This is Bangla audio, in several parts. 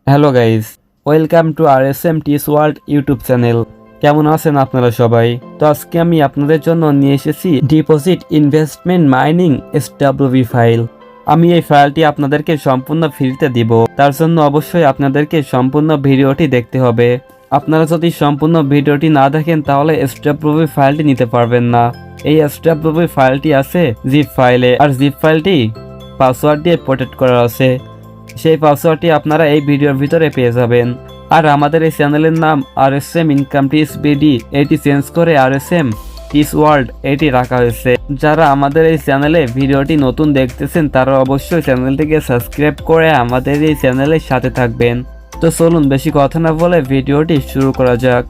Hello guys, welcome to RSM TecH WorlD YouTube channel. কেমন আছেন আপনারা সবাই? তো আজকে আমি আপনাদের জন্য নিয়ে এসেছি deposit investment mining SWB file. আমি এই ফাইলটি আপনাদেরকে সম্পূর্ণ ফ্রিতে দিব, তার জন্য অবশ্যই আপনাদেরকে সম্পূর্ণ ভিডিওটি দেখতে হবে। আপনারা যদি সম্পূর্ণ ভিডিওটি না দেখেন তাহলে SWB ফাইলটি নিতে পারবেন না। এই SWB ফাইলটি আছে জিপ ফাইলে, আর জিপ ফাইলটি পাসওয়ার্ড দিয়ে প্রোটেক্ট করা আছে। সেই পাসওয়ার্ডটি আপনারা এই ভিডিওর ভিতরে পেয়ে যাবেন। আর আমাদের এই চ্যানেলের নাম RSM ইনকাম টিপস বিডি, এটি চেঞ্জ করে RSM TecH WorlD এটি রাখা হয়েছে। যারা আমাদের এই চ্যানেলে ভিডিওটি নতুন দেখতেছেন তারা অবশ্যই চ্যানেলটিকে সাবস্ক্রাইব করে আমাদের এই চ্যানেলের সাথে থাকবেন। তো চলুন বেশি কথা না বলে ভিডিওটি শুরু করা যাক।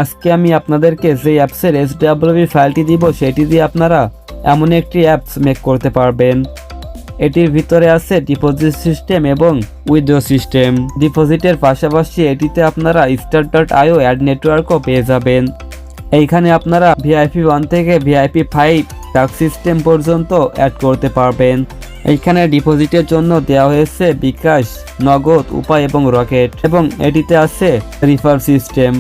আজকে আমি আপনাদেরকে যে অ্যাপসের SWB ফাইলটি দিব সেটি দিয়ে আপনারা এমন একটি অ্যাপস মেক করতে পারবেন। এটির ভিতরে আছে ডিপোজিট সিস্টেম এবং উইথড্র সিস্টেম। ডিপোজিটের পাশাপাশি এটিতে আপনারা start.io অ্যাড নেটওয়ার্কও পেয়ে যাবেন। এইখানে আপনারা VIP 1 থেকে VIP 5 টাস্ক সিস্টেম পর্যন্ত অ্যাড করতে পারবেন। এইখানে ডিপোজিটের জন্য দেওয়া হয়েছে বিকাশ, নগদ, উপায় এবং রকেট, এবং এটিতে আছে রিফার সিস্টেম।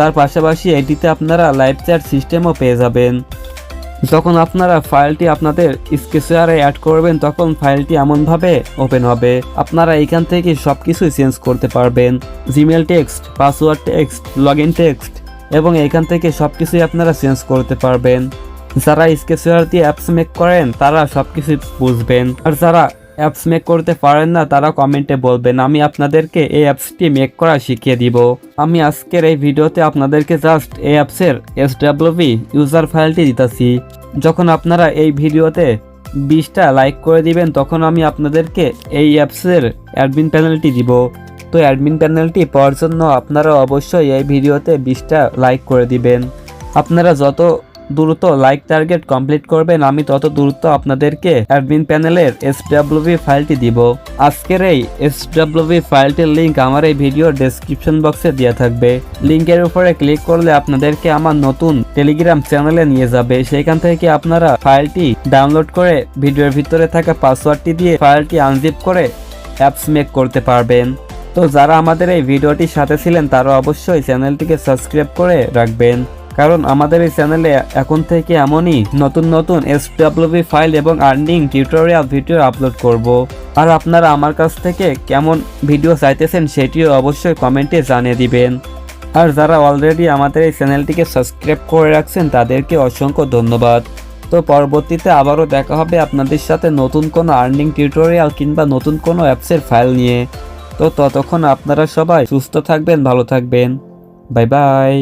তার পাশাপাশি এটিতে আপনারা লাইভ চ্যাট সিস্টেমও পেয়ে যাবেন। যখন আপনারা ফাইলটি আপনাদের স্কেচওয়্যারে অ্যাড করবেন তখন ফাইলটি এমনভাবে ওপেন হবে, আপনারা এখান থেকে সব কিছুই চেঞ্জ করতে পারবেন। Gmail text, password text, login text, এবং এখান থেকে সব কিছুই আপনারা চেঞ্জ করতে পারবেন। যারা স্কেচওয়্যার দিয়ে অ্যাপস মেক করেন তারা সব কিছুই বুঝবেন, আর যারা অ্যাপস মেক করতে পারেন না তারা কমেন্টে বলবেন, আমি আপনাদেরকে এই অ্যাপসটি মেক করা শিখিয়ে দিব। আমি আজকের এই ভিডিওতে আপনাদেরকে জাস্ট এই অ্যাপসের SWB ইউজার ফাইলটি দিতেছি। যখন আপনারা এই ভিডিওতে 20টা লাইক করে দিবেন তখন আমি আপনাদেরকে এই অ্যাপসের অ্যাডমিন প্যানেলটি দিব। তো অ্যাডমিন প্যানেলটি পাওয়ার জন্য আপনারা অবশ্যই এই ভিডিওতে 20টা লাইক করে দিবেন। আপনারা যত দ্রুত লাইক টার্গেট কমপ্লিট করবেন আমি তত দ্রুত আপনাদেরকে অ্যাডমিন প্যানেলের SWB ফাইলটি দিব। আজকের এই SWB ফাইলটির লিংক আমার এই ভিডিওর ডেসক্রিপশন বক্সে দেওয়া থাকবে। লিংকের উপরে ক্লিক করলে আপনাদেরকে আমার নতুন টেলিগ্রাম চ্যানেলে নিয়ে যাবে। সেখান থেকে আপনারা ফাইলটি ডাউনলোড করে ভিডিওর ভিতরে থাকা পাসওয়ার্ডটি দিয়ে ফাইলটি আনজিপ করে অ্যাপস মেক করতে পারবেন। তো যারা আমাদের এই ভিডিওটির সাথে ছিলেন তারা অবশ্যই চ্যানেলটিকে সাবস্ক্রাইব করে রাখবেন, কারণ আমাদের এই চ্যানেলে এখন থেকে এমনই নতুন নতুন SWB ফাইল এবং আর্নিং টিউটোরিয়াল ভিডিও আপলোড করব। আর আপনারা আমার কাছ থেকে কেমন ভিডিও চাইতেছেন সেটিও অবশ্যই কমেন্টে জানিয়ে দিবেন। আর যারা অলরেডি আমাদের এই চ্যানেলটিকে সাবস্ক্রাইব করে রাখছেন তাদেরকে অসংখ্য ধন্যবাদ। তো পরবর্তীতে আবারও দেখা হবে আপনাদের সাথে নতুন কোনো আর্নিং টিউটোরিয়াল কিংবা নতুন কোনো অ্যাপসের ফাইল নিয়ে। তো ততক্ষণ আপনারা সবাই সুস্থ থাকবেন, ভালো থাকবেন। Bye bye.